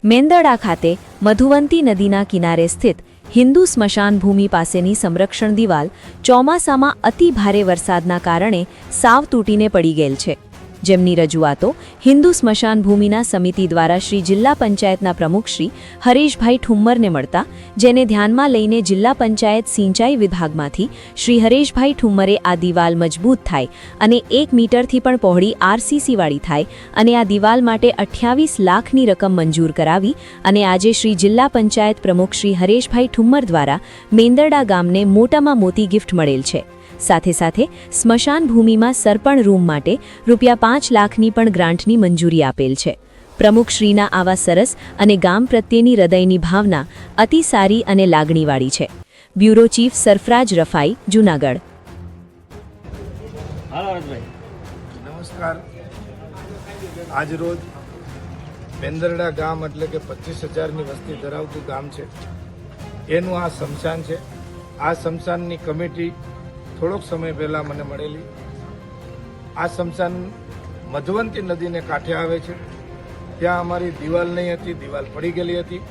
મેંદરડા ખાતે મધુવંતી નદીના કિનારે સ્થિત હિન્દુ સ્મશાન ભૂમિ પાસેની સંરક્ષણ દિવાલ ચોમાસામાં અતિ ભારે વરસાદના કારણે સાવ તૂટીને પડી ગયેલ છે, જેમની રજૂઆતો હિન્દુ સ્મશાન ભૂમિના સમિતિ દ્વારા શ્રી જિલ્લા પંચાયતના પ્રમુખ શ્રી હરેશભાઈ ઠુમ્મરને મળતા, જેને ધ્યાનમાં લઈને જિલ્લા પંચાયત સિંચાઈ વિભાગમાંથી શ્રી હરેશભાઈ ઠુમ્મરે આ દિવાલ મજબૂત થાય અને 1 મીટરથી પણ પહોળી આરસીસીવાળી થાય અને આ દિવાલ માટે 28 લાખની રકમ મંજૂર કરાવી અને આજે શ્રી જિલ્લા પંચાયત પ્રમુખ શ્રી હરેશભાઈ ઠુમ્મર દ્વારા મેંદરડા ગામને મોટામાં મોટી ગિફ્ટ મળેલ છે। સાથે સાથે સ્મશાન ભૂમિમાં સરપણ રૂમ માટે ₹5 લાખની પણ ગ્રાન્ટની મંજૂરી આપેલ છે। પ્રમુખશ્રીના આવા સરસ અને ગામ પ્રત્યેની હૃદયની ભાવના અતિ સારી અને લાગણીવાળી છે। Bureau chief Sarfaraz Rafai, Junagadh. નમસ્કાર। આજ રોજ મેંદરડા ગામ એટલે કે 25,000ની વસ્તી ધરાવતું ગામ છે, એનું આ સ્મશાન છે। આ સ્મશાનની કમિટી થોડોક સમય પહેલા મને મળેલી। આ સ્મશાન મધુવંતી નદીને કાંઠે આવે છે, ત્યાં અમારી દિવાલ નહીં હતી, દિવાલ પડી ગયેલી હતી।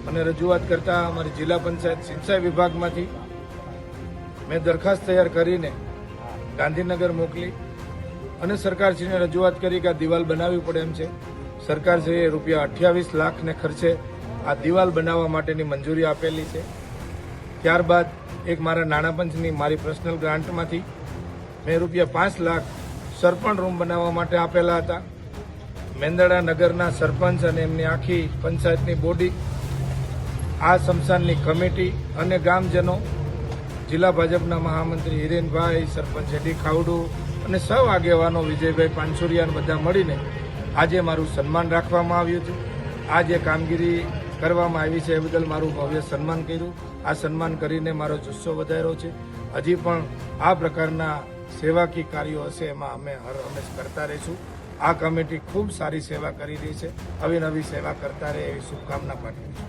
મને રજૂઆત કરતા અમારી જિલ્લા પંચાયત સિંચાઈ વિભાગમાંથી મેં દરખાસ્ત તૈયાર કરીને ગાંધીનગર મોકલી અને સરકારશ્રીને રજૂઆત કરી કે આ દિવાલ બનાવવી પડે એમ છે। સરકારશ્રીએ ₹28 લાખને ખર્ચે આ દિવાલ બનાવવા માટેની મંજૂરી આપેલી છે। ત્યારબાદ એક મારા નાણાં પંચની મારી પર્સનલ ગ્રાન્ટમાંથી મેં ₹5 લાખ સરપંચ રૂમ બનાવવા માટે આપેલા હતા। મેંદરડા નગરના સરપંચ અને એમની આખી પંચાયતની બોડી, આ સ્મશાનની કમિટી અને ગામજનો, જિલ્લા ભાજપના મહામંત્રી હિરેનભાઈ, સરપંચ એડી ખાવડુ અને સૌ આગેવાનો વિજયભાઈ પાનસુરિયા બધા મળીને આજે મારું સન્માન રાખવામાં આવ્યું છે। આ જે કામગીરી કરવામાં આવી છે એ બદલ મારું ભવ્ય સન્માન કર્યું। આ સન્માન કરીને મારો જુસ્સો વધાર્યો છે। હજી પણ આ પ્રકારના સેવાકીય કાર્યો હશે એમાં અમે હર હંમેશ કરતા રહીશું। આ કમિટી ખૂબ સારી સેવા કરી રહી છે, અવિનવી સેવા કરતા રહે એવી શુભકામના પાઠવું છું।